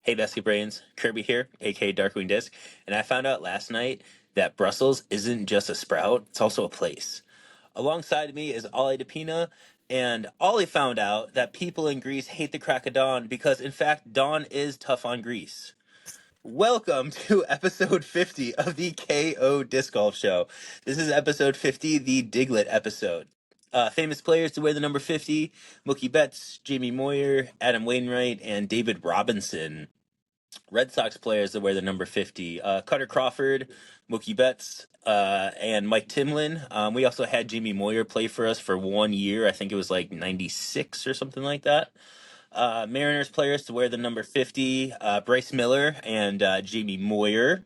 Hey, Basket Brains, Kirby here, aka Darkwing Disc, and I found out last night that Brussels isn't just a sprout, it's also a place. Alongside me is Ollie DePina, and Ollie found out that people in Greece hate the crack of dawn because, in fact, dawn is tough on Greece. Welcome to episode 50 of the KO Disc Golf Show. This is episode 50, the Diglett episode. Famous players to wear the number 50: Mookie Betts, Jamie Moyer, Adam Wainwright, and David Robinson. Red Sox players that wear the number 50: Cutter Crawford, Mookie Betts, and Mike Timlin. We also had Jamie Moyer play for us for 1 year. I think it was like 96 or something like that. Mariners players to wear the number 50: Bryce Miller and Jamie Moyer.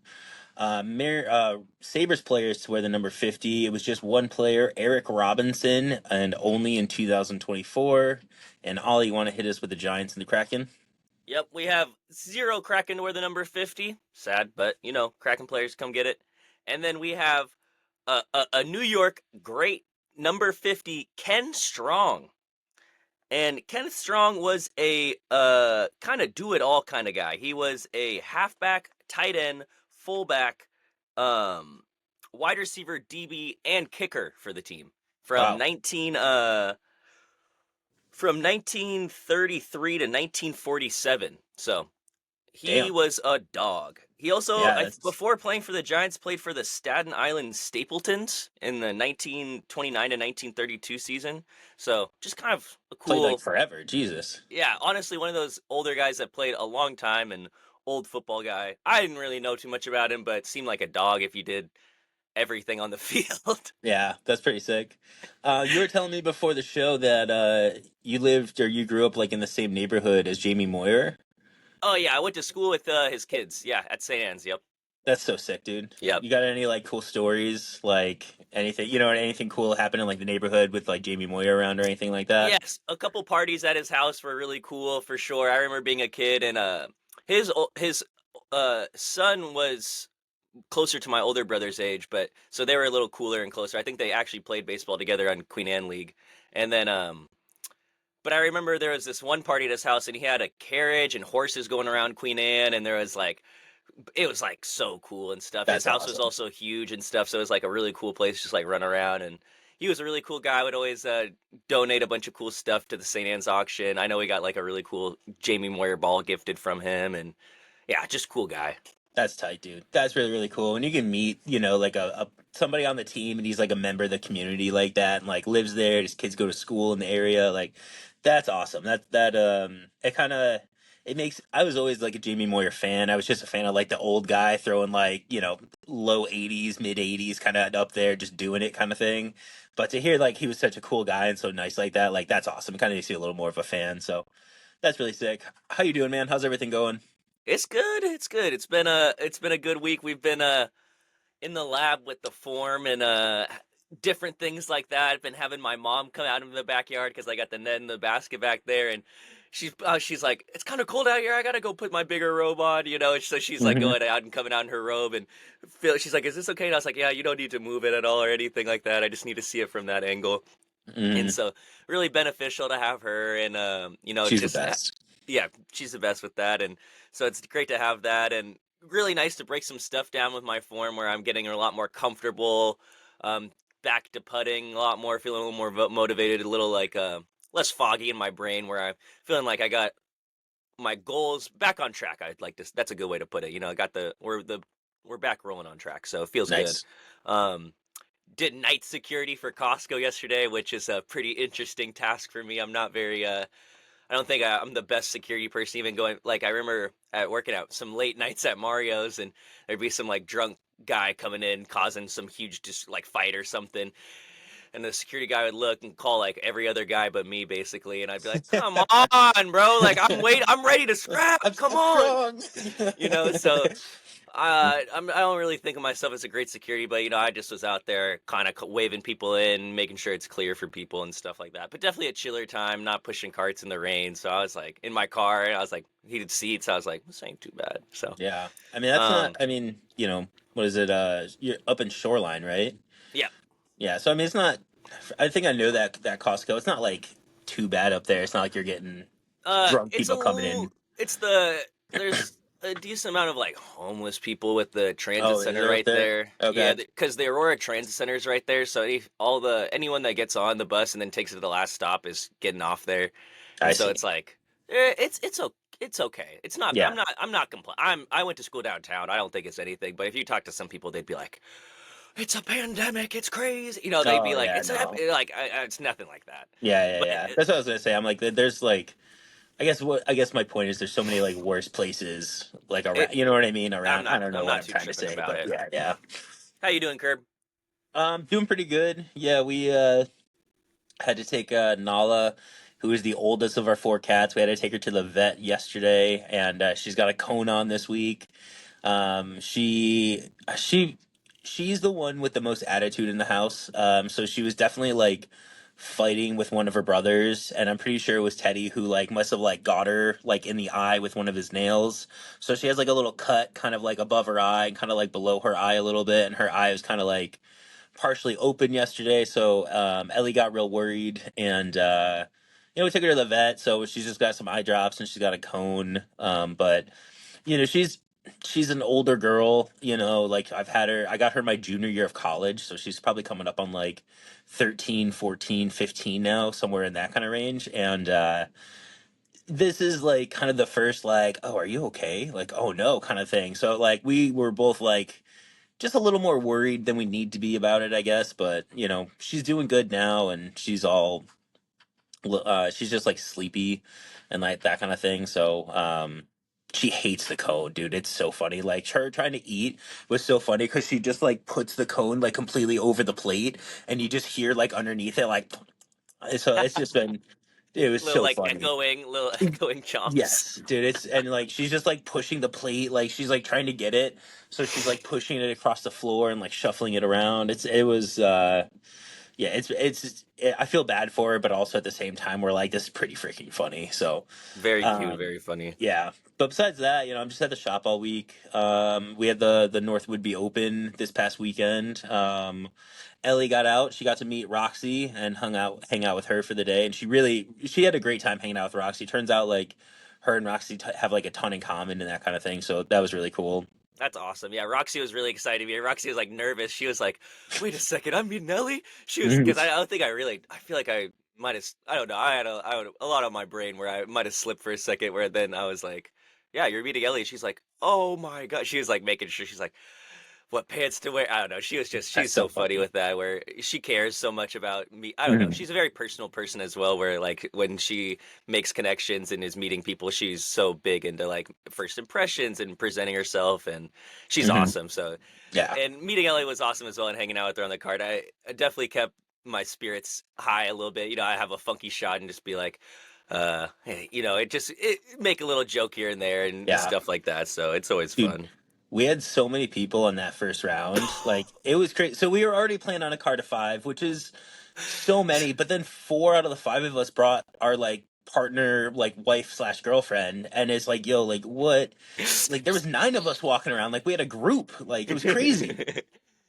Sabres players to wear the number 50. It was just one player, Eric Robinson, and only in 2024. And Ollie, you want to hit us with the Giants and the Kraken? Yep, we have zero Kraken to wear the number 50. Sad, but Kraken players come get it. And then we have a New York great number 50, Ken Strong. And Ken Strong was a kind of do-it-all kind of guy. He was a halfback, tight end, fullback, wide receiver, DB, and kicker for the team from Wow. 1933 to 1947. So he Damn. was a dog. He also, Yeah, that's before playing for the Giants, played for the Staten Island Stapletons in the 1929 to 1932 season. So just kind of a played like cool, forever. Jesus. yeah, honestly, one of those older guys that played a long time and old football guy. I didn't really know too much about him, but seemed like a dog if you did everything on the field. Yeah, that's pretty sick. You were telling me before the show that you lived or you grew up like in the same neighborhood as Jamie Moyer. Oh yeah, I went to school with his kids. Yeah, at St. Anne's. Yep. That's so sick, dude. Yep. You got any like cool stories, like anything, anything cool happen in like the neighborhood with like Jamie Moyer around or anything like that? Yes, a couple parties at his house were really cool for sure. I remember being a kid and his son was closer to my older brother's age, but so they were a little cooler and closer. I think they actually played baseball together on Queen Anne League. And then but I remember there was this one party at his house and he had a carriage and horses going around Queen Anne, and there was like it was like so cool and stuff. His That's house was awesome. also huge and stuff, so it was like a really cool place to just like run around. And he was a really cool guy. Would always donate a bunch of cool stuff to the St. Anne's auction. I know he got like a really cool Jamie Moyer ball gifted from him, and yeah, just cool guy. That's tight, dude. That's really, really cool. And you can meet, like a somebody on the team and he's like a member of the community like that and like lives there. His kids go to school in the area. Like that's awesome. It kind of it makes I was always like a Jamie Moyer fan. I was just a fan of like the old guy throwing like, low 80s, mid 80s kind of up there just doing it kind of thing. But to hear like he was such a cool guy and so nice like that, like that's awesome. It kind of makes you a little more of a fan. So that's really sick. How you doing, man? How's everything going? It's good. It's good. It's been a good week. We've been in the lab with the form and different things like that. I've been having my mom come out in the backyard because I got the net and the basket back there, and she's like, it's kind of cold out here. I gotta go put my bigger robe on, So she's like Hmm. going out and coming out in her robe, and she's like, is this okay? And I was like, yeah, you don't need to move it at all or anything like that. I just need to see it from that angle. And Hmm. so really beneficial to have her, and She's the just best. yeah, she's the best with that. And so it's great to have that, and really nice to break some stuff down with my form where I'm getting a lot more comfortable, um, back to putting a lot more, feeling a little more motivated, a little like less foggy in my brain, where I'm feeling like I got my goals back on track. I'd like to. That's a good way to put it. I got we're back rolling on track, so it feels good. Nice. Um, did night security for Costco yesterday, which is a pretty interesting task for me. I'm not very I don't think I'm the best security person. Even going like I remember at working out some late nights at Mario's, and there'd be some like drunk guy coming in causing some huge just like fight or something, and the security guy would look and call like every other guy but me basically, and I'd be like, "Come on, bro! Like I'm ready to scrap. Come I'm on!" strong. So I don't really think of myself as a great security, but I just was out there kind of waving people in, making sure it's clear for people and stuff like that. But definitely a chiller time, not pushing carts in the rain. So I was like in my car, and I was like heated seats. I was like, this ain't too bad. So, Yeah. I mean, that's not, um, what is it? You're up in Shoreline, right? yeah, Yeah. So, I mean, it's not, I think I know that Costco. It's not like too bad up there. It's not like you're getting drunk it's a people coming little, in. it's the There's a decent amount of like homeless people with the transit Oh, is center there up right there? there. Yeah, Okay, because the Aurora Transit Center is right there. So anyone that gets on the bus and then takes it to the last stop is getting off there, and I so see. it's like it's okay. It's not. Yeah. I'm not complaining. I went to school downtown. I don't think it's anything. But if you talk to some people, they'd be like, "It's a pandemic. It's crazy." You know, they'd be Oh like, yeah, no. like it's nothing like that." Yeah, yeah, But yeah. That's what I was gonna say. I'm like, there's like, I guess my point is, there's so many like worse places like it, around. You know what I mean? Around. I don't know I'm what not I'm too trying to tripping say, about but it. yeah, yeah. How you doing, Curb? Doing pretty good. Yeah, we had to take Nala, who is the oldest of our four cats. We had to take her to the vet yesterday, and she's got a cone on this week. Um, she she she's the one with the most attitude in the house. So she was definitely like fighting with one of her brothers, and I'm pretty sure it was Teddy who like must have like got her like in the eye with one of his nails. So she has like a little cut kind of like above her eye and kind of like below her eye a little bit, and her eye was kind of like partially open yesterday. So Ellie got real worried, and we took her to the vet. So she's just got some eye drops and she's got a cone. But she's an older girl. Like I got her my junior year of college, so she's probably coming up on like 13, 14, 15 now, somewhere in that kind of range. And this is like kind of the first like, oh, are you okay? Like, oh no, kind of thing. So like we were both like just a little more worried than we need to be about it, I guess. But she's doing good now, and she's just like sleepy and like that kind of thing. So she hates the cone, dude. It's so funny. Like her trying to eat was so funny because she just like puts the cone like completely over the plate, and you just hear like underneath it like. So it's just been. It was Little so like funny. little echoing chomps. Yes, dude. It's and like she's just like pushing the plate, like she's like trying to get it. So she's like pushing it across the floor and like shuffling it around. It was yeah, I feel bad for her, but also at the same time we're like this is pretty freaking funny. So Very cute, um very funny. yeah. But besides that, I'm just at the shop all week. We had the North would be open this past weekend. Ellie got out. She got to meet Roxy and hang out with her for the day, and she had a great time hanging out with Roxy. Turns out like her and Roxy have like a ton in common and that kind of thing. So that was really cool. That's awesome. Yeah, Roxy was really excited to be here. Roxy was like nervous. She was like, "Wait a second, I'm meeting Nelly." She was Mhm. because I don't think I really. I feel like I might have. I don't know. I had a lot on my brain where I might have slipped for a second. Where then I was like, "Yeah, you're meeting Ellie." She's like, "Oh my god." She was like making sure. She's like, what pants to wear. I don't know. That's She's so so funny funny. with that where she cares so much about me. I don't know. Mhm. She's a very personal person as well where like when she makes connections and is meeting people, she's so big into like first impressions and presenting herself and she's Mhm. awesome. So Yeah. and meeting Ellie was awesome as well and hanging out with her on the card. I definitely kept my spirits high a little bit. I have a funky shot and just be like hey, it make a little joke here and there and Yeah. stuff like that. So it's always Dude, fun. we had so many people in that first round. Like it was crazy. So we were already playing on a card of five, which is so many. But then four out of the five of us brought our like partner, like wife/girlfriend, and it's like, yo, like what? Like there was nine of us walking around. Like we had a group. Like it was crazy.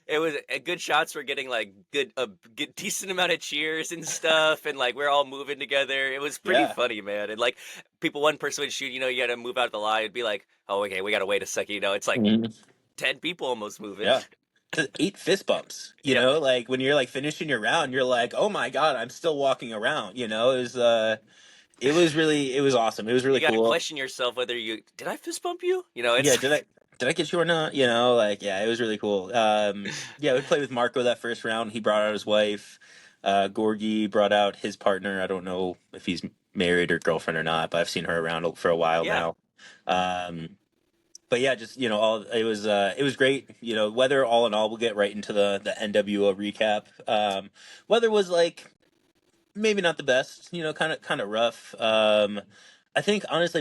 It was good shots. Were getting like good decent amount of cheers and stuff, and like we're all moving together. It was pretty Yeah. funny, man. And like one person would shoot, you got to move out the line. It'd be like, oh, okay, we got to wait a second. It's like Mhm. 10 people almost moving. Yeah. Just eight fist bumps. Yep. Like when you're like finishing your round, you're like, oh my god, I'm still walking around. It was awesome. It was You really got to cool. question yourself whether you did I fist bump you. It's Yeah, did I like, did I get you or not? Like yeah, it was really cool. Yeah, we played with Marco that first round. He brought out his wife. Gorgie brought out his partner. I don't know if he's married or girlfriend or not, but I've seen her around for a while yeah. now. Um, but yeah, just all it was great. Weather all in all, we'll get right into the N.W.O recap. Weather was like maybe not the best, kind of rough. I think honestly,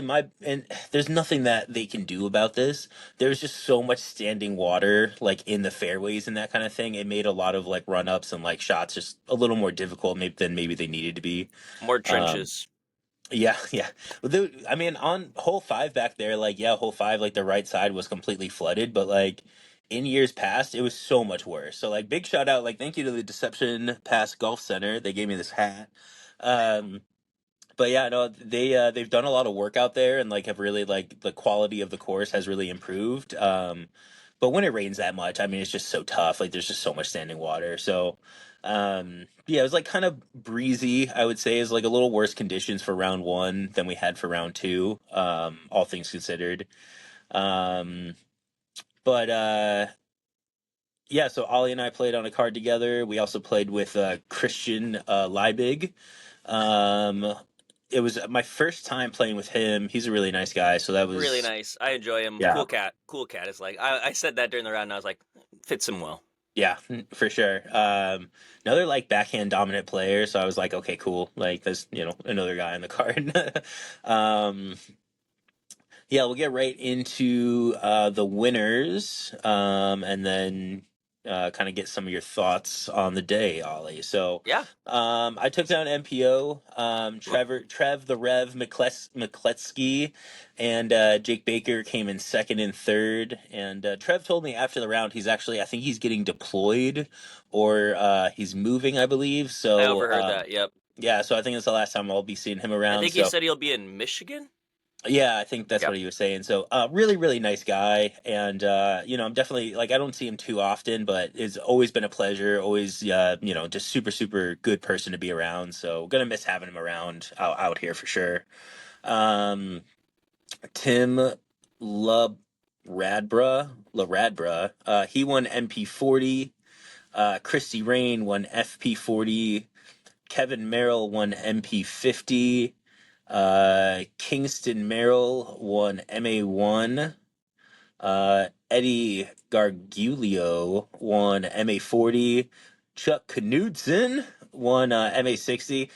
there's nothing that they can do about this. There's just so much standing water, like in the fairways and that kind of thing. It made a lot of like run ups and like shots just a little more difficult maybe than maybe they needed to be. More Um, trenches. yeah, yeah. I mean, on hole five back there, like yeah, hole five, like the right side was completely flooded, but like in years past, it was so much worse. So like big shout out, like thank you to the Deception Pass Golf Center. They gave me this hat. Um, but yeah, no, they've done a lot of work out there and like have really like the quality of the course has really improved. But when it rains that much, I mean, it's just so tough. Like there's just so much standing water. So, yeah, it was like kind of breezy. I would say is like a little worse conditions for round one than we had for round two. All things considered. Um, but yeah, so Ollie and I played on a card together. We also played with Christian Liebig. Um, it was my first time playing with him. He's a really nice guy, so that Really was nice. I enjoy him. yeah, Cool cat. Cool cat is like I said that during the round. And I was like, fits him well. yeah, for sure. Another like backhand dominant player, so I was like, okay, cool. Like there's another guy on the card. um, Yeah, we'll get right into the winners, and then kind of get some of your thoughts on the day, Ollie. So, Yeah. I took down NPO, Trev the Rev McCletsky, and Jake Baker came in second and third. And Trev told me after the round he's actually, I think he's getting deployed or he's moving, I believe. I So, overheard that. Yep. yeah, so I think it's the last time I'll be seeing him I around. think he So. said he'll be in Michigan. Yeah, I think that's what Yep. he was saying. So, really, really nice guy, and I'm definitely like I don't see him too often, but it's always been a pleasure. Always, just super, super good person to be around. So, gonna miss having him around out here for sure. Um, Tim LaRadbra, he won MP40. Christy Rain won FP40. Kevin Merrill won MP50. Kingston Merrill won MA1. Eddie Gargulio won MA40. Chuck Knudsen won MA60.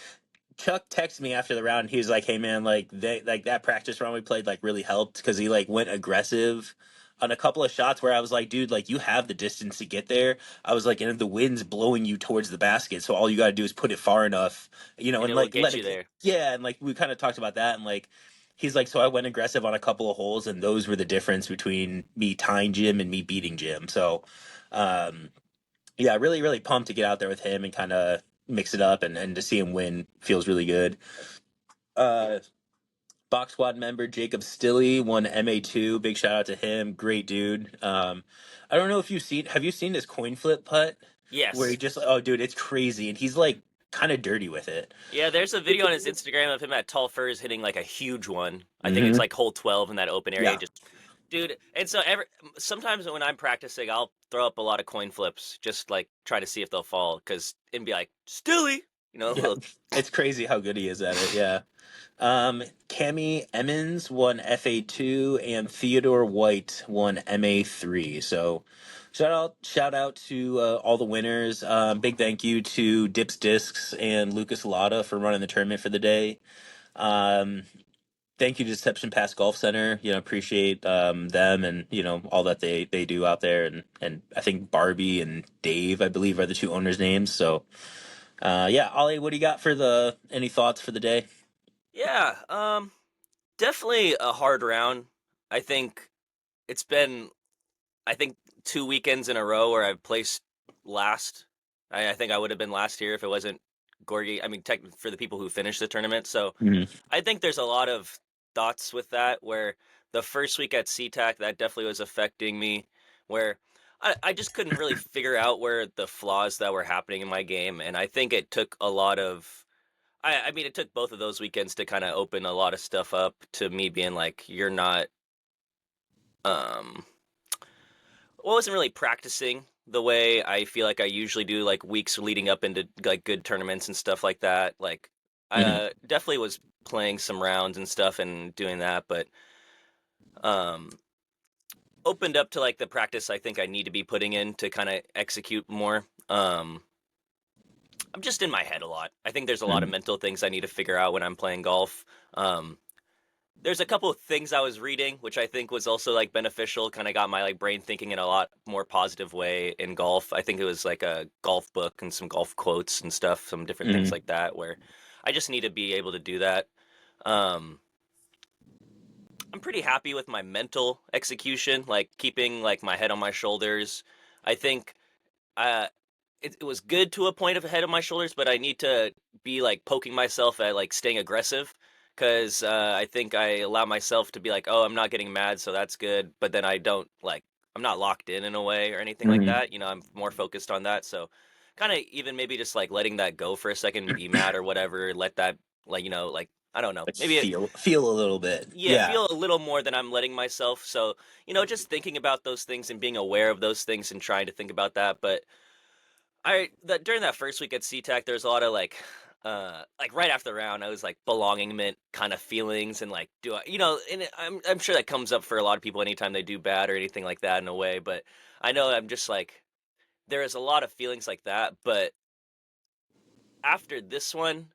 Chuck texted me after the round. He was like, "Hey man, like that practice round we played like really helped because he like went aggressive on a couple of shots where I was like, dude, like you have the distance to get there. I was like, and the wind's blowing you towards the basket, so all you got to do is put it far enough, And and it will like get let you it, there. yeah, and like we kind of talked about that, and like he's like, so I went aggressive on a couple of holes, and those were the difference between me tying Jim and me beating Jim. So, um, yeah, really, really pumped to get out there with him and kind of mix it up and to see him win feels really good. Uh, Box Squad member Jacob Stilley won MA2. Big shout out to him. Great dude. I don't know if have you seen this coin flip putt where he Yes. just, oh, dude, it's crazy. And he's like kind of dirty with it. Yeah, there's a video on his Instagram of him at Tall Firs hitting like a huge one. I think it's Hmm. like hole 12 in that open area. Yeah. Just, dude. And so sometimes when I'm practicing, I'll throw up a lot of coin flips, just like try to see if they'll fall, and be like Stilly, Yeah. little. It's crazy how good he is at it. Yeah. Cami Emmons won FA2 and Theodore White won MA3. So shout out to all the winners. Big thank you to Dips Discs and Lucas Lotta for running the tournament for the day. Um, Thank you to Deception Pass Golf Center. Appreciate them and all that they do out there. And I think Barbie and Dave, I believe, are the two owners' names. So yeah, Ollie, what do you got for the any thoughts for the day? Yeah, definitely a hard round. I think it's been, I think 2 weekends in a row where I've placed last. I think I would have been last here if it wasn't Gorgie. I mean, for the people who finished the tournament. So Mhm. I think there's a lot of thoughts with that where the first week at SeaTac, that definitely was affecting me, where I just couldn't really figure out where the flaws that were happening in my game. And I think it took a lot of, I mean, it took both of those weekends to kind of open a lot of stuff up to me being like, you're not, um, well, I wasn't really practicing the way I feel like I usually do, like weeks leading up into like good tournaments and stuff like that. Like, I Mhm. definitely was playing some rounds and stuff and doing that, but um, opened up to like the practice I think I need to be putting in to kind of execute more. I'm just in my head a lot. I think there's a lot of Mhm. mental things I need to figure out when I'm playing golf. Um, there's a couple of things I was reading, which I think was also like beneficial. Kind of got my like brain thinking in a lot more positive way in golf. I think it was like a golf book and some golf quotes and stuff, some different things Mhm. like that. Where I just need to be able to do that. Um, I'm pretty happy with my mental execution, like keeping like my head on my shoulders. I think uh, it was good to a point of head of my shoulders, but I need to be like poking myself at like staying aggressive because I think I allow myself to be like, oh, I'm not getting mad, so that's good. But then I don't like, I'm not locked in a way or anything like Hmm. that. I'm more focused on that. So kind of even maybe just like letting that go for a second and be mad or whatever. Let that, like, like, I don't know. Like Maybe feel a little bit. yeah, Yeah. feel a little more than I'm letting myself. So, just thinking about those things and being aware of those things and trying to think about that. But during that first week at SeaTac, there was a lot of like right after the round, I was like belongingment kind of feelings and like, do I, and I'm sure that comes up for a lot of people anytime they do bad or anything like that in a way. But I know I'm just like, there is a lot of feelings like that. But after this one,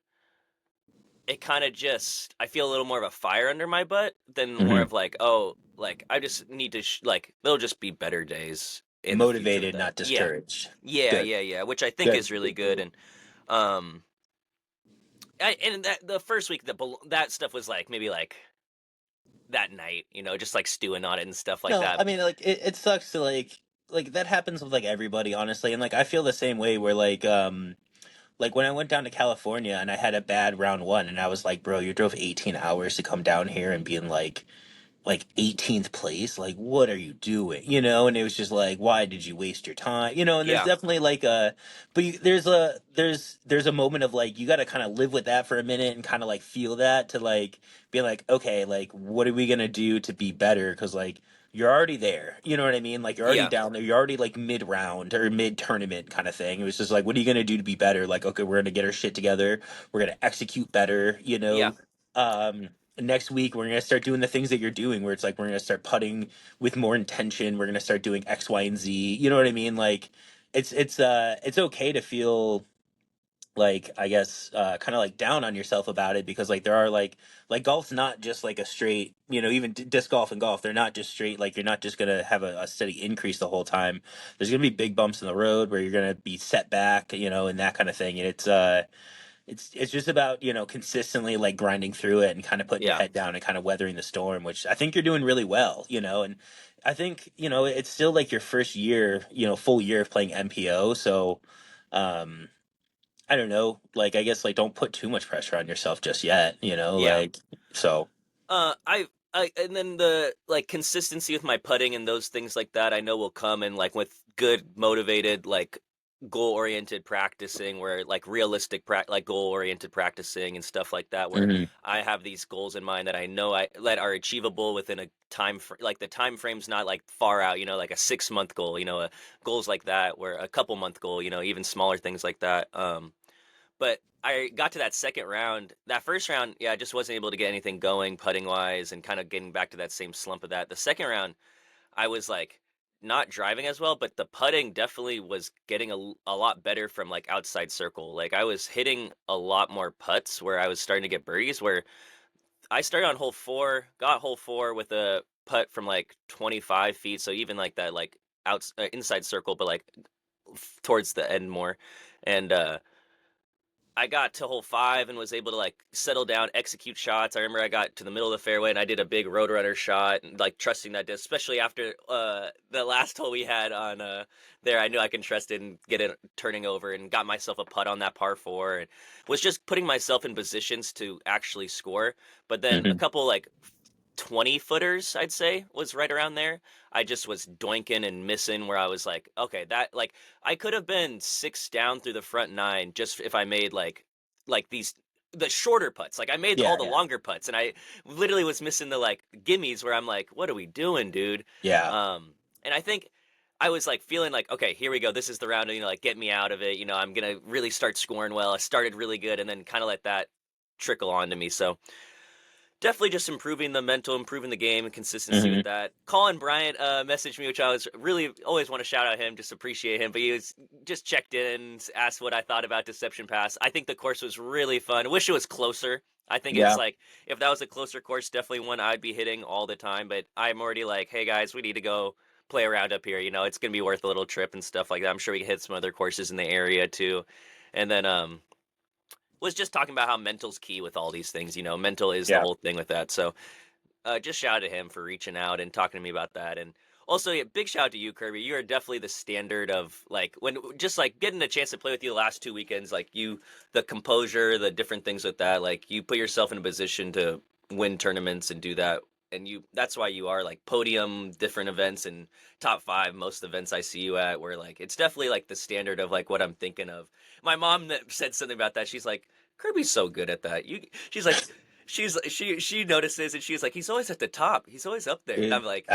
it kind of just I feel a little more of a fire under my butt than more Hmm. of like, oh, like I just need to like there'll just be better days in the future with Motivated, that. not Yeah. discouraged. Yeah, Good. yeah, yeah, which I think Good. is really good. And um and that the first week that stuff was like maybe like that night, just like stewing on it and stuff like No, that. I mean, like it sucks to like that happens with like everybody, honestly, and like I feel the same way. Where like when I went down to California and I had a bad round one, and I was like, bro, you drove 18 hours to come down here and being like 18th place, like what are you doing, and it was just like, why did you waste your time, and there's Yeah. definitely like there's a moment of like you got to kind of live with that for a minute and kind of like feel that to like be like, okay, like what are we gonna do to be better, because like you're already there, you know what I mean, like you're already Yeah. down there, you're already like mid round or mid tournament kind of thing. It was just like, what are you gonna do to be better? Like, okay, we're gonna get our shit together, we're gonna execute better, Yeah. next week we're gonna start doing the things that you're doing, where it's like we're gonna start putting with more intention, we're gonna start doing X, Y, and Z, you know what I mean, like it's okay to feel like, I guess, kind of like down on yourself about it, because like there are like golf's not just like a straight, even disc golf and golf, they're not just straight, like you're not just gonna have a steady increase the whole time. There's gonna be big bumps in the road where you're gonna be set back, and that kind of thing, and it's just about, consistently like grinding through it and kind of putting your Yeah. head down and kind of weathering the storm, which I think you're doing really well, and I think, it's still like your first year, full year of playing MPO. So um I don't know, like I guess like don't put too much pressure on yourself just yet, Yeah. like, so. I and then the like consistency with my putting and those things like that I know will come, and like with good motivated like goal oriented practicing where like realistic like goal oriented practicing and stuff like that, where Hmm. I have these goals in mind that I know I that are achievable within a like the time frame's not like far out, like a 6 month goal, goals like that, where a couple month goal, even smaller things like that. But I got to that second round. That first round, yeah, I just wasn't able to get anything going putting wise and kind of getting back to that same slump of that. The second round, I was like not driving as well, but the putting definitely was getting a lot better from like outside circle. Like I was hitting a lot more putts where I was starting to get birdies. Where I started on hole four, got hole four with a putt from like 25 feet. So even like that, like inside circle, but like towards the end more. And, I got to hole five and was able to like settle down, execute shots. I remember I got to the middle of the fairway and I did a big roadrunner shot, and like trusting that disc, especially after the last hole we had on there. I knew I can trust it and get it turning over, and got myself a putt on that par four, and was just putting myself in positions to actually score. But then a Hmm. couple like 20 footers, I'd say, was right around there. I just was doinking and missing where I was like, okay, that like I could have been six down through the front nine just if I made like these the shorter putts. Like I made all Yeah, the yeah, longer putts, and I literally was missing the like gimmies where I'm like, what are we doing, dude? yeah, And I think I was like feeling like, okay, here we go. This is the round, like get me out of it. I'm gonna really start scoring well. I started really good, and then kind of let that trickle onto me. So definitely just improving the mental, improving the game, and consistency with hmm, that. Colin Bryant messaged me, which I was really always want to shout out him, just appreciate him. But he was just checked in and asked what I thought about Deception Pass. I think the course was really fun. I wish it was closer. I think it's yeah, like if that was a closer course, definitely one I'd be hitting all the time. But I'm already like, hey guys, we need to go play around up here. It's gonna be worth a little trip and stuff like that. I'm sure we can hit some other courses in the area too. And then was just talking about how mental's key with all these things. Mental is the yeah. whole thing with that. So just shout out to him for reaching out and talking to me about that. And Also, yeah, big shout out to you, Kirby. You are definitely the standard of like when just like getting a chance to play with you the last 2 weekends. Like you, the composure, the different things with that. Like you put yourself in a position to win tournaments and do that. And you, that's why you are like podium, different events, and top five most events I see you at. Where like it's definitely like the standard of like what I'm thinking of. My mom said something about that. She's like, Kirby's so good at that. She's like, she notices and she's like, he's always at the top. He's always up there. And I'm Dude, like,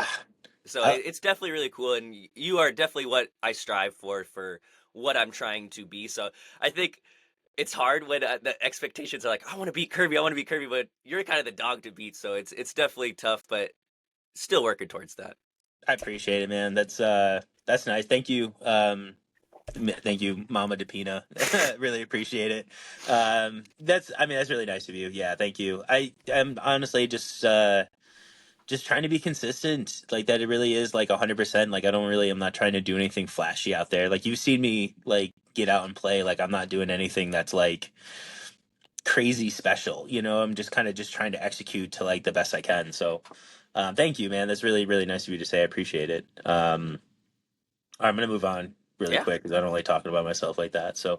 so I, it's definitely really cool, and you are definitely what I strive for what I'm trying to be. So I think it's hard when the expectations are like, I want to beat Kirby, I want to beat Kirby, but you're kind of the dog to beat. So it's definitely tough, but still working towards that. I appreciate it, man. That's nice. Thank you. Thank you, Mama DePina. Really appreciate it. I mean, that's really nice of you. Yeah, thank you. I'm honestly just trying to be consistent. Like that, it really is like 100%. Like I'm not trying to do anything flashy out there. Like you've seen me like get out and play. Like I'm not doing anything that's like crazy special. I'm just kind of just trying to execute to like the best I can. So, thank you, man. That's really really nice of you to say. I appreciate it. I'm gonna move on really Yeah. quick because I don't like talking about myself like that. So,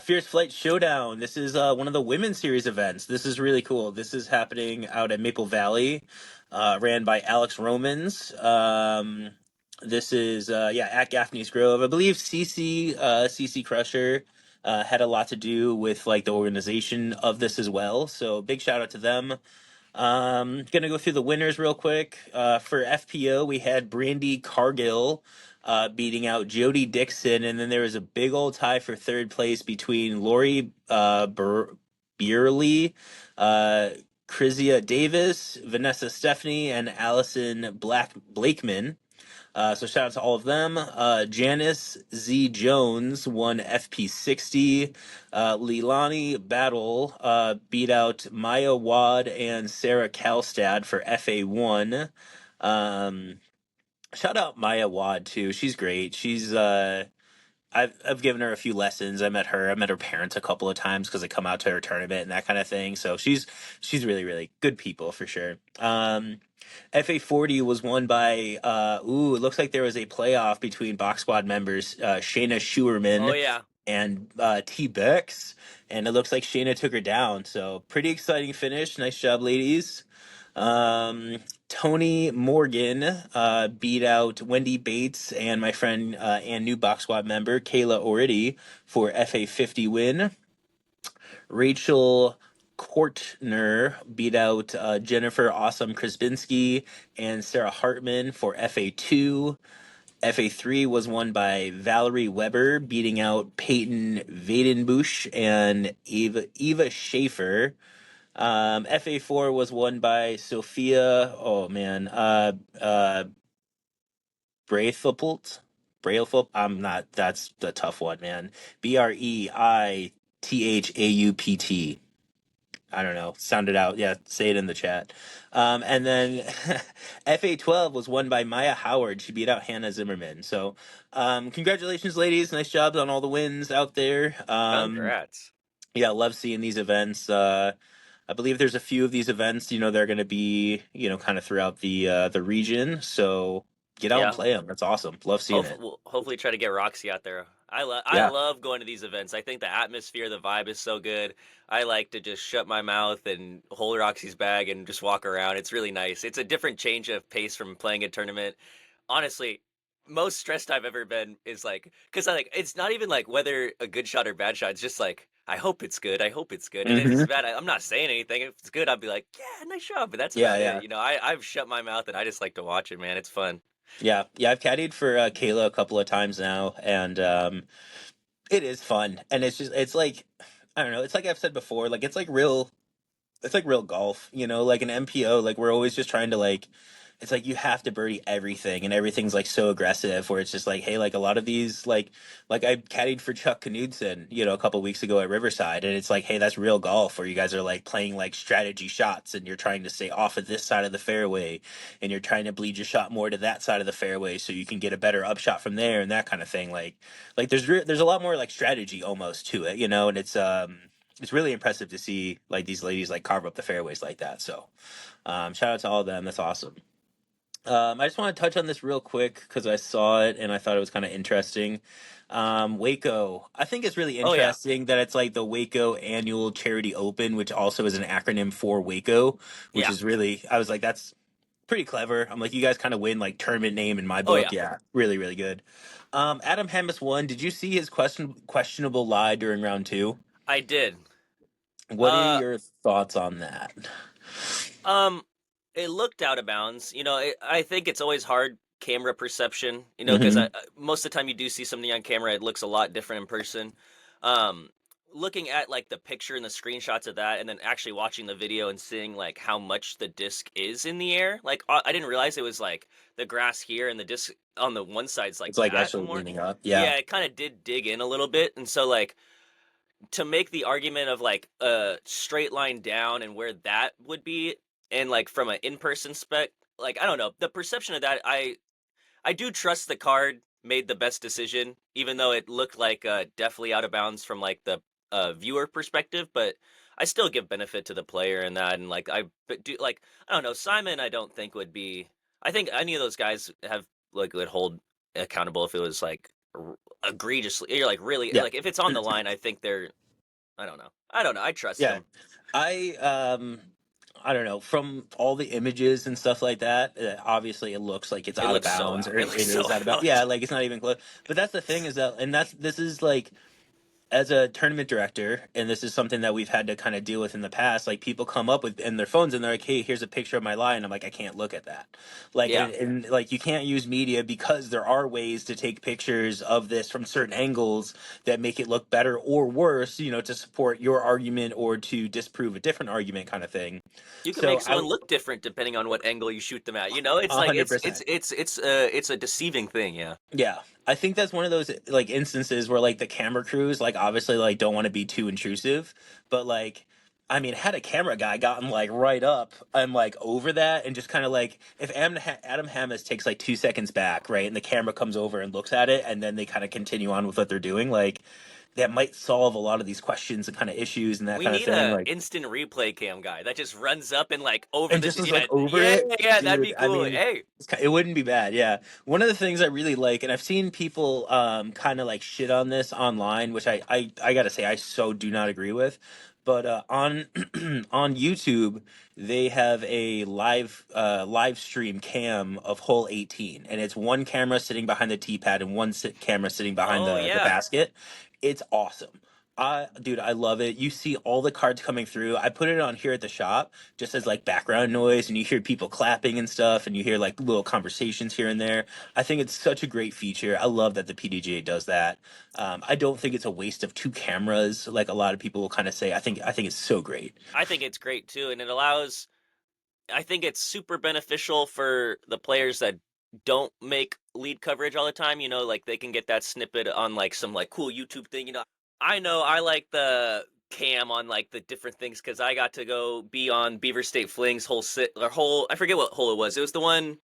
Fierce Flight Showdown. This is one of the women's series events. This is really cool. This is happening out at Maple Valley, ran by Alex Romans. This is yeah, at Gaffney's Grove. I believe CC Crusher had a lot to do with like the organization of this as well. So big shout out to them. Gonna go through the winners real quick. For FPO, we had Brandy Cargill beating out Jody Dixon, and then there was a big old tie for third place between Lori Beerley, uh, Krizia Davis, Vanessa Stephanie, and Allison Blakeman. So shout out to all of them. Janice Z Jones won FP60. Leilani Battle beat out Maya Wad and Sarah Kalstad for FA1. Um, Shout out Maya Wad too. She's great. I've given her a few lessons. I met her parents a couple of times because I come out to her tournament and that kind of thing. So she's really really good people for sure. FA40 was won by it looks like there was a playoff between Box Squad members Shayna Oh Schuerman yeah. and T Bex, and it looks like Shayna took her down. So pretty exciting finish. Nice job, ladies. Um, Tony Morgan beat out Wendy Bates and my friend and new Box Squad member Kayla Ority for FA50 win. Rachel Kortner beat out Jennifer Awesome Krasinski and Sarah Hartman for FA2. FA3 was won by Valerie Weber, beating out Peyton Vadenbush and Eva Schaefer. FA4 was won by Sophia. Oh man, Braithwaite. Braithwaite. I'm not. That's the tough one, man. Breithaupt. I don't know. Sound it out. Yeah, say it in the chat. And then FA12 was won by Maya Howard. She beat out Hannah Zimmerman. So, congratulations, ladies. Nice jobs on all the wins out there. Congrats. Yeah, love seeing these events. I believe there's a few of these events. They're going to be, kind of throughout the region. So get out and Yeah. play them. That's awesome. Love seeing it. Hopefully try to get Roxy out there. I Yeah. love going to these events. I think the atmosphere, the vibe is so good. I like to just shut my mouth and hold Roxy's bag and just walk around. It's really nice. It's a different change of pace from playing a tournament. Honestly, most stressed I've ever been is like because I like it's not even like whether a good shot or bad shot. It's just like I hope it's good. I hope it's good. And if it's Hmm. bad, I'm not saying anything. If it's good, I'll be like, yeah, nice shot. But that's Yeah. about it. Yeah. I've shut my mouth and I just like to watch it, man. It's fun. Yeah. Yeah. I've caddied for Kayla a couple of times now, and it is fun. And it's like, I don't know. It's like I've said before. Like it's like real golf, like an MPO. Like we're always just trying to like, it's like you have to birdie everything, and everything's like so aggressive. Where it's just like, hey, like a lot of these, like I caddied for Chuck Knudsen, a couple weeks ago at Riverside, and it's like, hey, that's real golf, where you guys are like playing like strategy shots, and you're trying to stay off of this side of the fairway, and you're trying to bleed your shot more to that side of the fairway so you can get a better upshot from there, and that kind of thing. Like there's a lot more like strategy almost to it, and it's really impressive to see like these ladies like carve up the fairways like that. So shout out to all of them. That's awesome. I just want to touch on this real quick because I saw it and I thought it was kind of interesting. WACO. I think it's really Oh yeah, interesting that it's like the WACO Annual Charity Open, which also is an acronym for WACO, which yeah, is really, I was like, that's pretty clever. I'm like, you guys kind of win like tournament name in my oh book. yeah. Yeah, really, really good. Adam Hammis won. Did you see his questionable lie during round two? I did. What are Uh, your thoughts on that? Um, it looked out of bounds. I think it's always hard camera perception. Because Hmm. most of the time you do see something on camera, it looks a lot different in person. Um, Looking at like the picture and the screenshots of that, and then actually watching the video and seeing like how much the disc is in the air. Like I didn't realize it was like the grass here and the disc on the one side's like It's like that actually more. leaning up. Yeah. Yeah, it kind of did dig in a little bit, and so like to make the argument of like a straight line down and where that would be, and like from an in-person spec, like I don't know, the perception of that, I do trust the card made the best decision, even though it looked like definitely out of bounds from like the viewer perspective. But I still give benefit to the player in that, and like but do like I don't know, Simon I don't think would be. I think any of those guys have like would hold accountable if it was like egregiously, you're like really Yeah. like if it's on the line. I think they're, I don't know. I trust Yeah. him. I I don't know, from all the images and stuff like that, obviously it looks like it's It out of looks so bounds, out. or It it looks so is out of bounds. out. Yeah, like it's not even close. But that's the thing, is that, and that's, this is like, as a tournament director, and this is something that we've had to kind of deal with in the past, like people come up with in their phones and they're like, hey, here's a picture of my line. I'm like, I can't look at that. Like, Yeah, and like, you can't use media because there are ways to take pictures of this from certain angles that make it look better or worse, to support your argument or to disprove a different argument, kind of thing. you can So make I someone look different depending on what angle you shoot them at. It's like 100%. it's a deceiving thing. Yeah. Yeah, I think that's one of those like instances where like the camera crews like obviously like don't want to be too intrusive, but like, I mean, had a camera guy gotten like right up and like over that and just kind of like, if Adam Hammis takes like 2 seconds back, right, and the camera comes over and looks at it, and then they kind of continue on with what they're doing, like that might solve a lot of these questions and kind of issues and that We kind of need thing. a Like, instant replay cam guy that just runs up and like over and the just was yeah like over yeah it, yeah, that'd dude. be I cool. mean, Hey, it wouldn't be bad. Yeah, one of the things I really like, and I've seen people kind of like shit on this online, which I gotta say I so do not agree with. But on on YouTube, they have a live stream cam of hole 18, and it's one camera sitting behind the tee pad and one camera sitting behind oh the yeah, basket. It's awesome. Dude, I love it. You see all the cards coming through. I put it on here at the shop just as like background noise, and you hear people clapping and stuff, and you hear like little conversations here and there. I think it's such a great feature. I love that the PDGA does that. I don't think it's a waste of two cameras like a lot of people will kind of say. I think it's so great. I think it's great too, and it allows. I think it's super beneficial for the players that don't make lead coverage all the time. Like they can get that snippet on like some like cool YouTube thing. I know I like the cam on like the different things because I got to go be on Beaver State Fling's whole sit or whole. I forget what hole it was. It was the one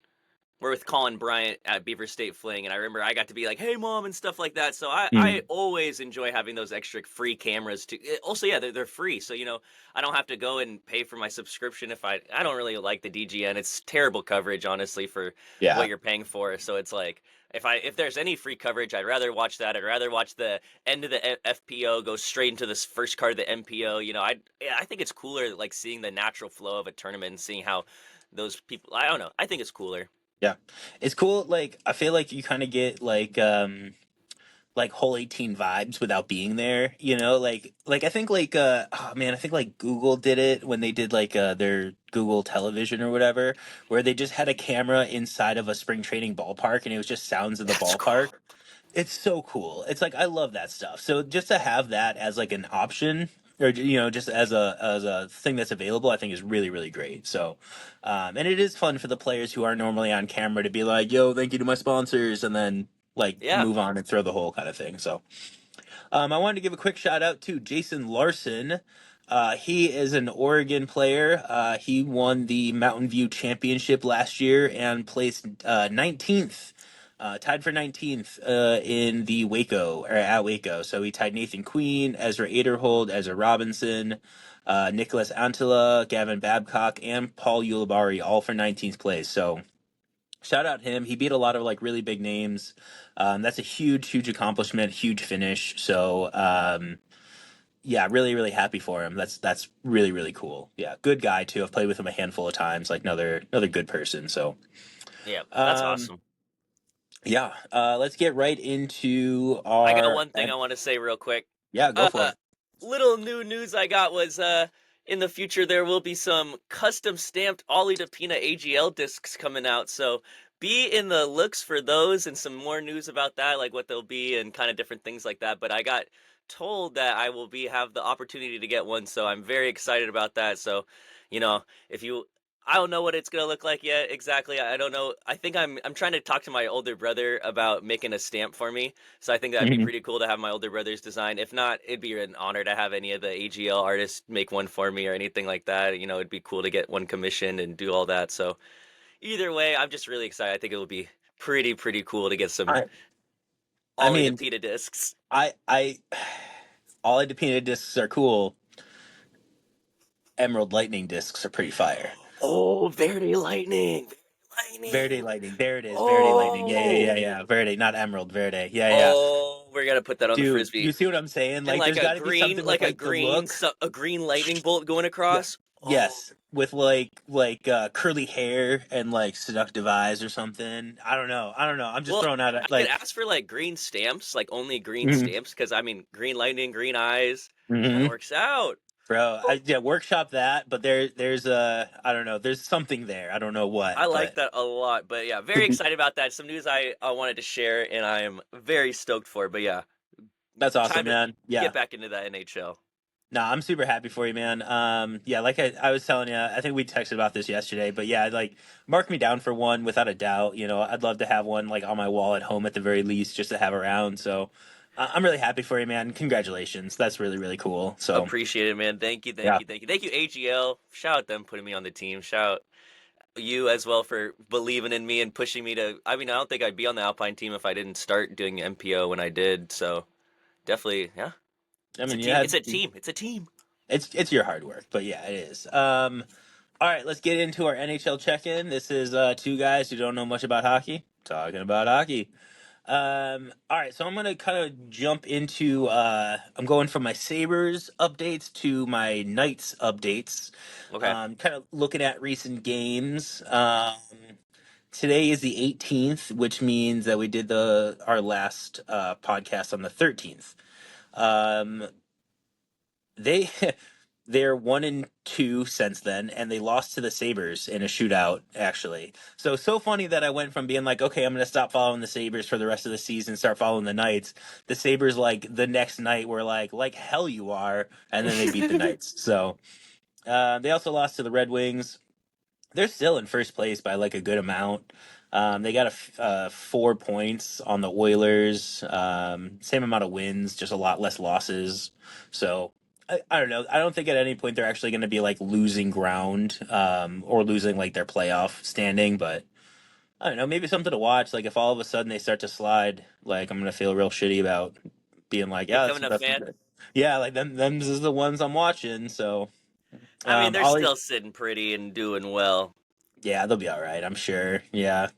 we're with Colin Bryant at Beaver State Fling, and I remember I got to be like, "Hey, mom," and stuff like that. So I Mm. always enjoy having those extra free cameras too. Also, yeah, they're free, so I don't have to go and pay for my subscription if I don't really like the DGN. It's terrible coverage, honestly, for what Yeah. you're paying for. So it's like if there's any free coverage, I'd rather watch that. I'd rather watch the end of the FPO go straight into this first card of the MPO. I think it's cooler like seeing the natural flow of a tournament and seeing how those people. I don't know. I think it's cooler. Yeah. It's cool. Like, I feel like you kind of get like whole 18 vibes without being there, like I think like oh man, I think like Google did it when they did like their Google television or whatever, where they just had a camera inside of a spring training ballpark and it was just sounds of the That's cool. ballpark. It's so cool. It's like I love that stuff. So just to have that as like an option, or just as a thing that's available, I think is really, really great. So and it is fun for the players who aren't normally on camera to be like, yo, thank you to my sponsors, and then like Yeah. move on and throw the whole kind of thing. So I wanted to give a quick shout out to Jason Larson. He is an Oregon player. He won the Mountain View Championship last year and placed 19th, tied for 19th in the WACO, or at WACO. So he tied Nathan Queen, Ezra Aderhold, Ezra Robinson, Nicholas Antila, Gavin Babcock, and Paul Ulibarri, all for 19th place. So shout out him. He beat a lot of like really big names. That's a huge accomplishment, huge finish. So yeah, really happy for him. That's really cool. Yeah, good guy too. I've played with him a handful of times. Like another good person. So Yeah, that's um, awesome. yeah, let's get right into I got our one thing I want to say real quick. yeah, go for Uh, it. little new news I got was in the future there will be some custom stamped Ollie DePina AGL discs coming out. So be in the looks for those and some more news about that, like what they'll be and kind of different things like that. But I got told that I will be have the opportunity to get one, so I'm very excited about that. So, if you I don't know what it's gonna look like yet exactly. I don't know. I think I'm trying to talk to my older brother about making a stamp for me. So I think that'd be Mhm. pretty cool to have my older brother's design. If not, it'd be an honor to have any of the AGL artists make one for me or anything like that. It'd be cool to get one commissioned and do all that. So either way, I'm just really excited. I think it will be pretty cool to get some I I Ollie mean, DePita discs. I all the painted discs are cool. Emerald Lightning discs are pretty fire. Oh, Verde Lightning. Verde Lightning. Lightning. There it is. Verde Lightning. Oh. Yeah. Verde, not Emerald. Verde. Yeah. Oh, we're gonna put that on the Dude, you frisbee. see what I'm saying? And Like, like there's a got to be green, something with like the look. a green lightning bolt going Yeah. across. Oh, Yes, with like curly hair and like seductive eyes or something. I don't know. I'm just well, throwing out I could like. ask for like green stamps, like only green Hmm. stamps, because I mean, green lightning, green eyes, kind Hmm. of works out. Bro, yeah, workshop that, but there's I don't know, there's something there. I don't know I what, like but that a lot, but yeah, very excited about that. Some news I wanted to share, and I am very stoked for. But yeah, that's awesome, time to man. get Yeah. back into that NHL. No, I'm super happy for you, man. Yeah, like I was telling you, I think we texted about this yesterday, but yeah, like mark me down for one without a doubt. I'd love to have one like on my wall at home at the very least, just to have around. So I'm really happy for you, man. Congratulations. That's really cool. So Appreciate it, man. yeah, Thank you, AGL. Shout out them putting me on the team. Shout you as well for believing in me and pushing me to. I mean, I don't think I'd be on the Alpine team if I didn't start doing MPO when I did. So definitely, yeah, I it's a mean, you team. had It's a team. It's a team. it's your hard work, but yeah, it is. All right, let's get into our NHL check-in. This is two guys who don't know much about hockey talking about hockey. All right, so I'm gonna kind of jump into. I'm going from my Sabres updates to my Knights updates. Okay. Kind of looking at recent games. Today is the 18th, which means that we did the our last podcast on the 13th. Um, they they're 1-2 since then, and they lost to the Sabres in a shootout. Actually, so funny that I went from being like, okay, I'm gonna stop following the Sabres for the rest of the season, start following the Knights. The Sabres, like the next night, were like hell you are, and then they beat the Knights. So they also lost to the Red Wings. They're still in first place by like a good amount. They got 4 points on the Oilers. Same amount of wins, just a lot less losses. So I don't know. I don't think at any point they're actually going to be like losing ground or losing like their playoff standing. But I don't know. Maybe something to watch. Like if all of a sudden they start to slide, like I'm going to feel real shitty about being like, yeah, Becoming a that's fan. yeah, like them is the ones I'm watching. So I mean, they're Ollie, still sitting pretty and doing well. yeah, they'll be all right. I'm sure. Yeah.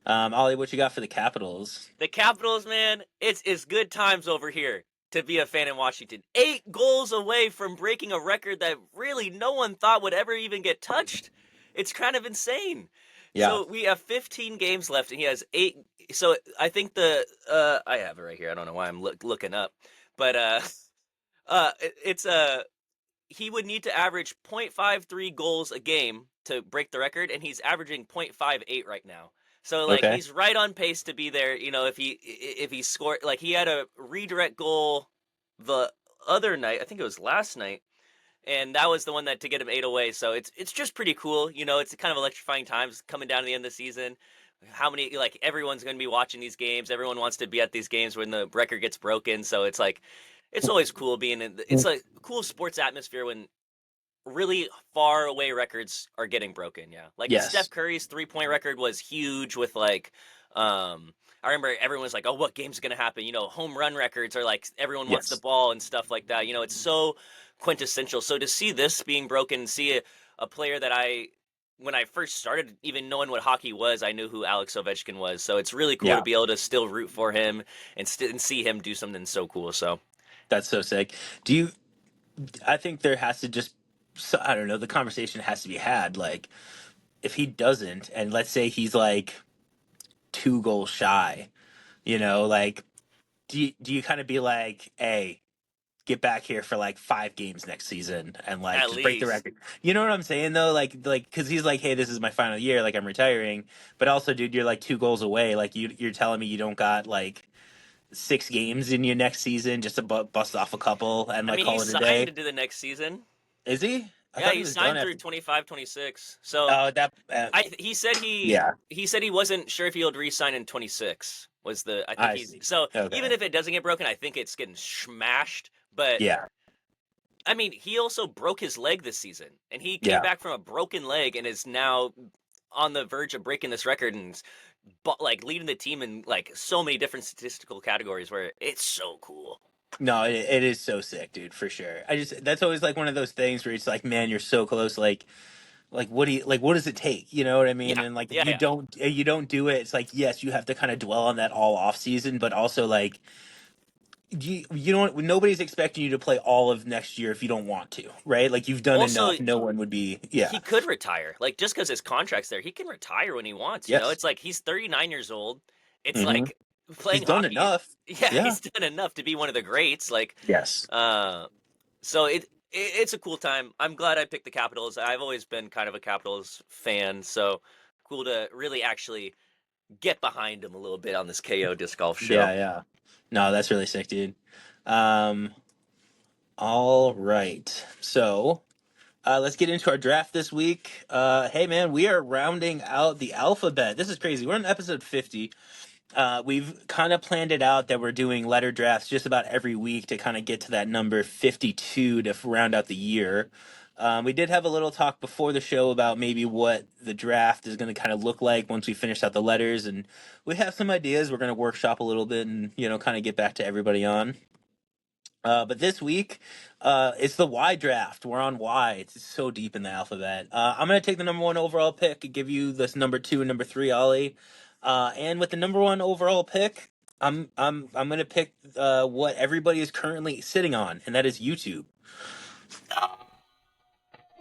Ollie, what you got for the Capitals? The Capitals, man, it's good times over here to be a fan in Washington. 8 goals away from breaking a record that really no one thought would ever even get touched. It's kind of insane. Yeah. So we have 15 games left, and he has 8. So I think I have it right here. I don't know why I'm looking up, but it's he would need to average 0.53 goals a game to break the record, and he's averaging 0.58 right now. So like Okay. he's right on pace to be there. If he scored, like he had a redirect goal the other night. I think it was last night, and that was the one that to get him 8 away. So it's just pretty cool. It's kind of electrifying times coming down to the end of the season. How many like everyone's going to be watching these games? Everyone wants to be at these games when the record gets broken. So it's like it's always cool being in. It's a cool sports atmosphere when really far away records are getting broken. Yeah, like Steph Yes. Curry's 3-point record was huge. With like, I remember everyone was like, "Oh, what game's gonna happen?" Home run records are like everyone wants the Yes. ball and stuff like that. It's so quintessential. So to see this being broken, see a player that I when I first started even knowing what hockey was, I knew who Alex Ovechkin was. So it's really cool to Yeah, be able to still root for him and see him do something so cool. So that's so sick. Do you? I think there has to just, so, I don't know. The conversation has to be had. Like, if he doesn't, and let's say he's like 2 goals shy, like, do you kind of be like, hey, get back here for like 5 games next season and like at just break the least, record? You know what I'm saying though? Like because he's like, hey, this is my final year, like I'm retiring. But also, dude, you're like 2 goals away. Like you're telling me you don't got like 6 games in your next season just to bust off a couple and I like mean, call he's it a signed day. to do the next season. Is he? I Yeah, thought he he's was done signed through after. 25, 26. So Oh, that. he said Yeah, he wasn't sure if he would re-sign in 26. Was the I think I he's see. so Okay. even if it doesn't get broken, I think it's getting smashed. But Yeah. I mean, he also broke his leg this season, and he came Yeah. back from a broken leg and is now on the verge of breaking this record and but like leading the team in like so many different statistical categories where it's so cool. No, it is so sick, dude, for sure. That's always like one of those things where it's like, man, you're so close. Like what does it take? You know what I mean? Yeah, And like if yeah, you yeah. don't do it, it's like, yes, you have to kind of dwell on that all off season, but also like you don't, nobody's expecting you to play all of next year if you don't want to, right? Like you've done Also, enough. No one would be, yeah. he could retire. Like just because his contract's there, he can retire when he wants. You know, Yes. it's like he's 39 years old. It's Hmm. like He's playing done hockey. enough. Yeah, Yeah. he's done enough to be one of the greats. Like, Yes. uh, so it's a cool time. I'm glad I picked the Capitals. I've always been kind of a Capitals fan, so cool to really actually get behind him a little bit on this KO disc golf show. Yeah, yeah. No, that's really sick, dude. Um, all right. So, let's get into our draft this week. Hey, man, we are rounding out the alphabet. This is crazy. We're on episode 50. We've kind of planned it out that we're doing letter drafts just about every week to kind of get to that number 52 to round out the year. We did have a little talk before the show about maybe what the draft is going to kind of look like once we finish out the letters, and we have some ideas. We're going to workshop a little bit and kind of get back to everybody on. But this week, it's the Y draft. We're on Y. It's so deep in the alphabet. I'm gonna take the number one overall pick and give you this number two and number three, Ollie. And with the number one overall pick, I'm gonna pick what everybody is currently sitting on, and that is YouTube.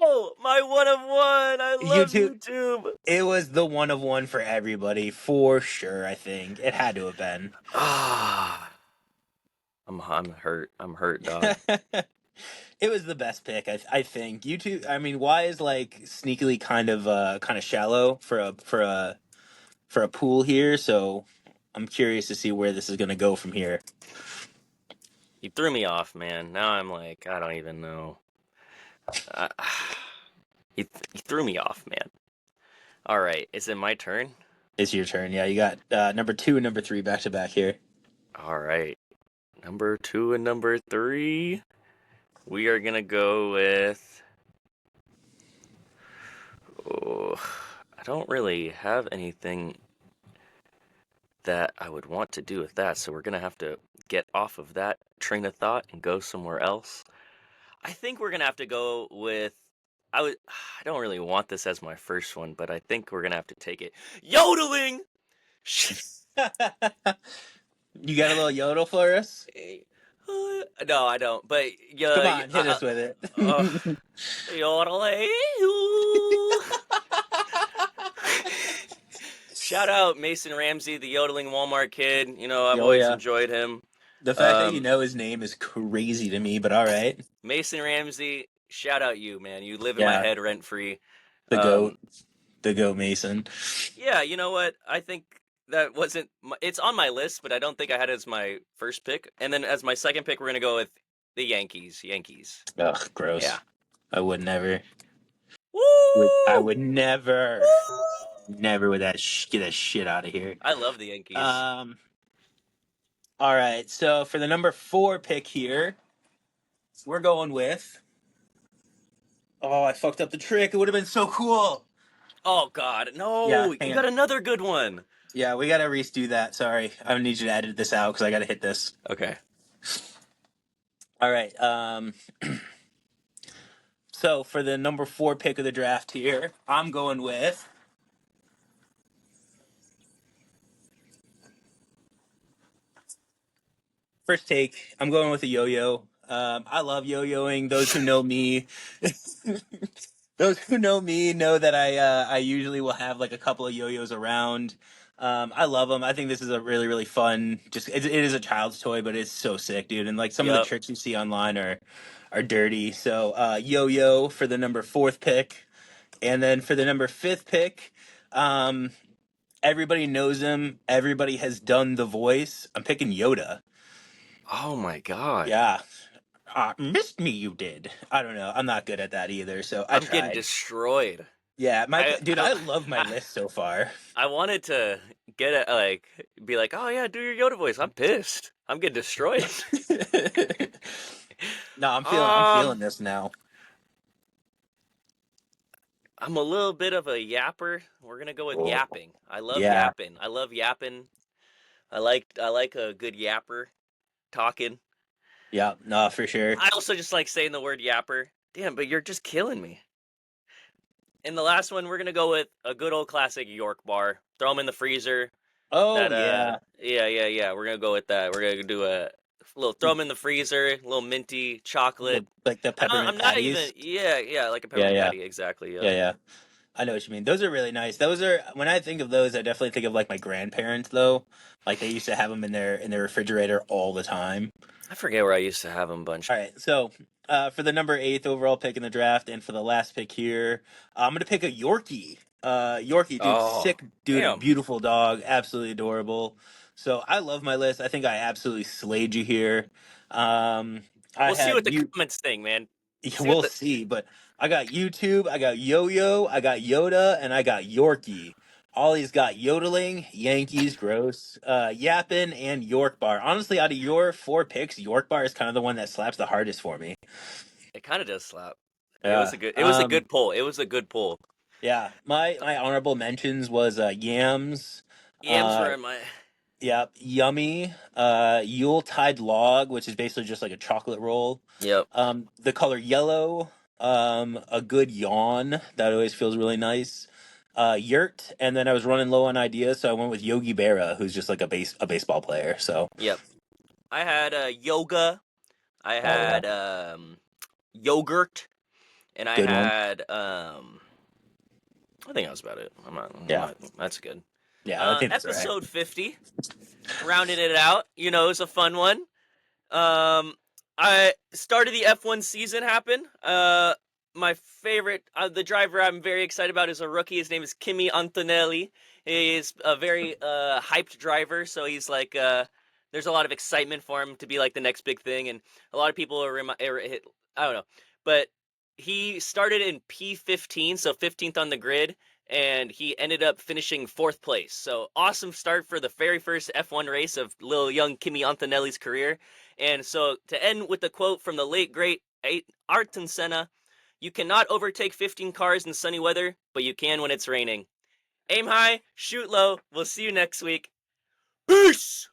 Oh, my one of one! I love YouTube. YouTube. It was the one of one for everybody for sure. I think it had to have been. Ah, I'm hurt. I'm hurt, dog. It was the best pick, I think. YouTube. I mean, Y is like sneakily kind of shallow for a pool here, so I'm curious to see where this is going to go from here. You threw me off, man. Now I'm like, I don't even know. Uh, he threw me off, man. All right, is it my turn? It's your turn. Yeah, you got number two and number three back to back here. All right, number two and number three. We are gonna go with. Oh, I don't really have anything that I would want to do with that, so we're gonna have to get off of that train of thought and go somewhere else. I think we're gonna have to go with. I don't really want this as my first one, but I think we're gonna have to take it. Yodeling. You got a little yodel for us? No, I don't. But Come yeah, on, hit us with uh, it. yodeling. Shout out Mason Ramsey, the yodeling Walmart kid. You know, I've Oh always yeah. enjoyed him. The fact that you Um, know his name is crazy to me, but all right. Mason Ramsey, shout out you, man. You live in my Yeah, head rent free. the Um, goat, the goat Mason. yeah, you know what? I think that wasn't. It's on my list, but I don't think I had it as my first pick. And then as my second pick, we're gonna go with the Yankees. Yankees. Ugh, Yeah. gross. I would never. I Woo! would never, Woo! never with that get that shit out of here. I love the Yankees. Um. All right. So for the number four pick here, we're going with. Oh, I fucked up the trick. It would have been so cool. Oh God, Yeah, no! hang You got on. another good one. Yeah, we gotta redo that. Sorry, I need you to edit this out because I gotta hit this. Okay. All right. So for the number 4 pick of the draft here, I'm going with first take. I'm going with a yo-yo. I love yo-yoing. Those who know me, those who know me know that I usually will have like a couple of yo-yos around. I love them. I think this is a really really fun. Just it is a child's toy, but it's so sick, dude. And like some of the Yep. tricks you see online are dirty. So yo-yo for the number 4th pick, and then for the number 5th pick, um, everybody knows him. Everybody has done the voice. I'm picking Yoda. Oh my god. Yeah. Missed me, you did. I don't know. I'm not good at that either, so I I'm getting tried. destroyed. Yeah, I dude, I, I love my I, list so far. I wanted to get it like be like, oh yeah, do your Yoda voice. I'm pissed. I'm getting destroyed. No, I'm um, feeling this now. I'm a little bit of a yapper. We're gonna go with Oh. yapping. I love Yeah, yapping. I love yapping. I like a good yapper talking. yeah, no, for sure. I also just like saying the word yapper. Damn, but you're just killing me. In the last one, we're gonna go with a good old classic York bar. Throw them in the freezer. Oh That yeah, yeah. We're gonna go with that. We're gonna do a little throw them in the freezer, a little minty chocolate. like the peppermint I'm not even patties. yeah, like a Yeah, peppermint yeah, patty exactly. Yep. yeah, yeah. I know what you mean. Those are really nice. Those are when I think of those, I definitely think of like my grandparents though. Like they used to have them in their refrigerator all the time. I forget where I used to have them bunch. All right, so for the number 8th overall pick in the draft, and for the last pick here, I'm gonna pick a Yorkie. Yorkie, dude, Oh, sick, dude, damn. beautiful dog, absolutely adorable. So I love my list. I think I absolutely slayed you here. I We'll see what had the you. comments think, man. See what We'll the see, but I got YouTube, I got Yo-Yo, I got Yoda, and I got Yorkie. Ollie's got yodeling, Yankees, gross, yapping, and York Bar. Honestly, out of your 4 picks, York Bar is kind of the one that slaps the hardest for me. it kind of does slap. Yeah. It was a good pull. It was a good pull. Yeah. My honorable mentions was yams, Yams were uh in my yeah, yummy, Yuletide log, which is basically just like a chocolate roll. yep. The color yellow, a good yawn, that always feels really nice. Yurt, and then I was running low on ideas, so I went with Yogi Berra, who's just like a baseball player. So, Yep. I had yoga. I oh yeah, had yogurt, and I good one. had I think that was about it. Yeah, That's good. yeah, I think that's right. Episode 50, rounding it out. You know, it was a fun one. I started the F1 season happen. My favorite, the driver I'm very excited about is a rookie. His name is Kimi Antonelli. He's a very hyped driver, so he's like, there's a lot of excitement for him to be like the next big thing, and a lot of people I don't know, but he started in P15, so 15th on the grid, and he ended up finishing 4th place. So awesome start for the very first F1 race of little young Kimi Antonelli's career. And so to end with the quote from the late great Ayrton Senna, you cannot overtake 15 cars in sunny weather, but you can when it's raining. Aim high, shoot low. We'll see you next week. Peace!